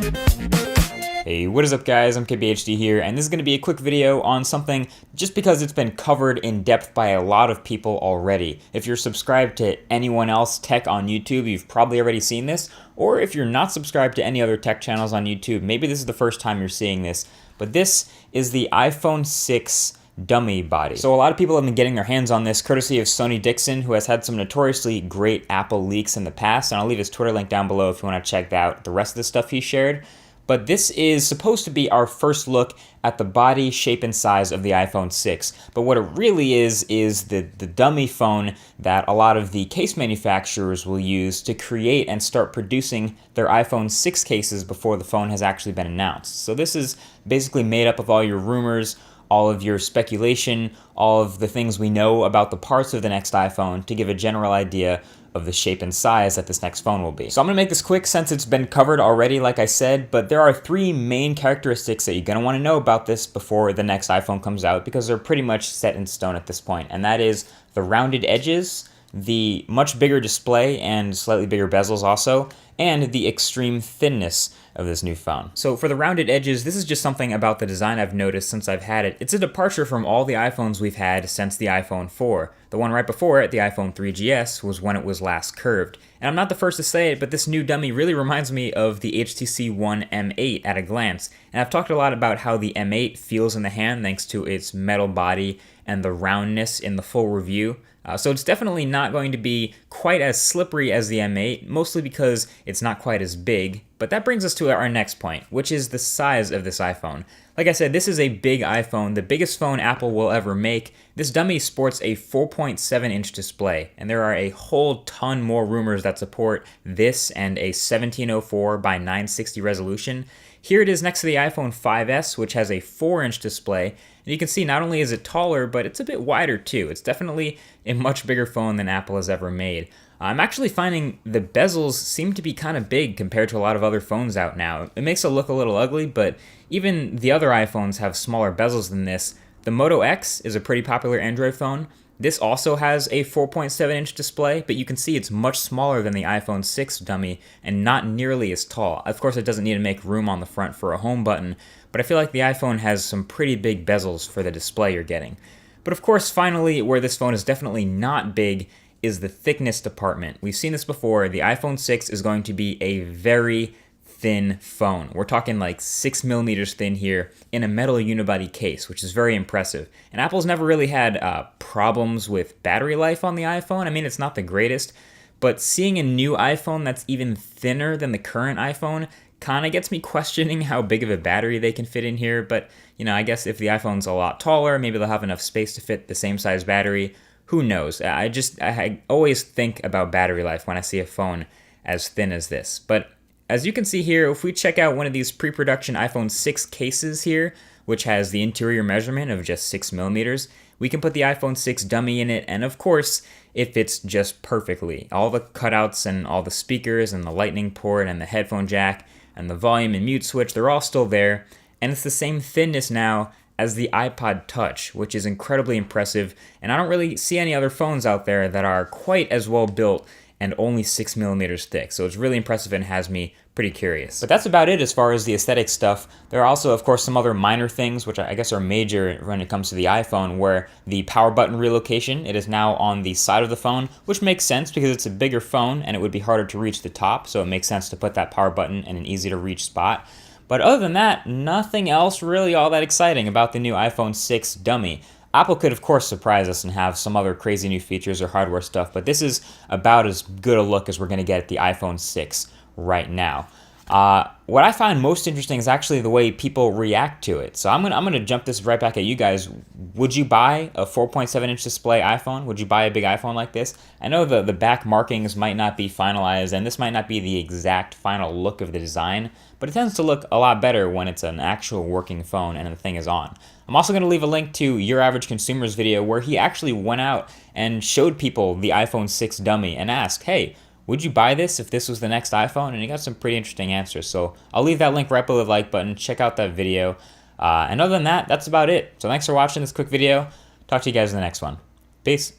Hey, what is up guys, I'm Allkids.vn here, and this is going to be a quick video on something just because it's been covered in depth by a lot of people already. If you're subscribed to anyone else tech on YouTube, you've probably already seen this, or if you're not subscribed to any other tech channels on YouTube, maybe this is the first time you're seeing this, but this is the iPhone 6 dummy body. So a lot of people have been getting their hands on this courtesy of Sony Dixon, who has had some notoriously great Apple leaks in the past, and I'll leave his Twitter link down below if you want to check out the rest of the stuff he shared. But this is supposed to be our first look at the body, shape, and size of the iPhone 6. But what it really is the dummy phone that a lot of the case manufacturers will use to create and start producing their iPhone 6 cases before the phone has actually been announced. So this is basically made up of all your rumors, all of your speculation, all of the things we know about the parts of the next iPhone to give a general idea of the shape and size that this next phone will be. So I'm gonna make this quick since it's been covered already, like I said, but there are three main characteristics that you're gonna wanna know about this before the next iPhone comes out because they're pretty much set in stone at this point, and that is the rounded edges, the much bigger display and slightly bigger bezels also, and the extreme thinness of this new phone. So for the rounded edges, this is just something about the design I've noticed since I've had it. It's a departure from all the iPhones we've had since the iPhone 4. The one right before it, the iPhone 3GS, was when it was last curved. And I'm not the first to say it, but this new dummy really reminds me of the HTC One M8 at a glance. And I've talked a lot about how the M8 feels in the hand thanks to its metal body and the roundness in the full review. So it's definitely not going to be quite as slippery as the M8, mostly because it's not quite as big. But that brings us to our next point, which is the size of this iPhone. Like I said, this is a big iPhone, the biggest phone Apple will ever make. This dummy sports a 4.7-inch display, and there are a whole ton more rumors that support this and a 1704 by 960 resolution. Here it is next to the iPhone 5S, which has a 4-inch display, and you can see not only is it taller, but it's a bit wider too. It's definitely a much bigger phone than Apple has ever made. I'm actually finding the bezels seem to be kind of big compared to a lot of other phones out now. It makes it look a little ugly, but even the other iPhones have smaller bezels than this. The Moto X is a pretty popular Android phone. This also has a 4.7-inch display, but you can see it's much smaller than the iPhone 6 dummy and not nearly as tall. Of course, it doesn't need to make room on the front for a home button, but I feel like the iPhone has some pretty big bezels for the display you're getting. But of course, finally, where this phone is definitely not big is the thickness department. We've seen this before. The iPhone 6 is going to be a very thin phone. We're talking like 6 millimeters thin here in a metal unibody case, which is very impressive. And Apple's never really had problems with battery life on the iPhone. I mean, it's not the greatest, but seeing a new iPhone that's even thinner than the current iPhone kind of gets me questioning how big of a battery they can fit in here. But, you know, I guess if the iPhone's a lot taller, maybe they'll have enough space to fit the same size battery. Who knows? I always think about battery life when I see a phone as thin as this. But as you can see here, if we check out one of these pre-production iPhone 6 cases here, which has the interior measurement of just 6 millimeters, we can put the iPhone 6 dummy in it, and of course, it fits just perfectly. All the cutouts and all the speakers and the lightning port and the headphone jack and the volume and mute switch, they're all still there, and it's the same thinness now as the iPod Touch, which is incredibly impressive, and I don't really see any other phones out there that are quite as well built and only 6 millimeters thick, so it's really impressive and has me pretty curious. But that's about it as far as the aesthetic stuff. There are also, of course, some other minor things, which I guess are major when it comes to the iPhone, where the power button relocation, it is now on the side of the phone, which makes sense because it's a bigger phone and it would be harder to reach the top, so it makes sense to put that power button in an easy to reach spot. But other than that, nothing else really all that exciting about the new iPhone 6 dummy. Apple could, of course, surprise us and have some other crazy new features or hardware stuff, but this is about as good a look as we're going to get at the iPhone 6 right now. What I find most interesting is actually the way people react to it. So I'm gonna jump this right back at you guys. Would you buy a 4.7-inch display iPhone? Would you buy a big iPhone like this? I know the back markings might not be finalized, and this might not be the exact final look of the design, but it tends to look a lot better when it's an actual working phone and the thing is on. I'm also going to leave a link to Your Average Consumer's video where he actually went out and showed people the iPhone 6 dummy and asked, hey, would you buy this if this was the next iPhone? And he got some pretty interesting answers. So I'll leave that link right below the like button. Check out that video. And other than that, that's about it. So thanks for watching this quick video. Talk to you guys in the next one. Peace.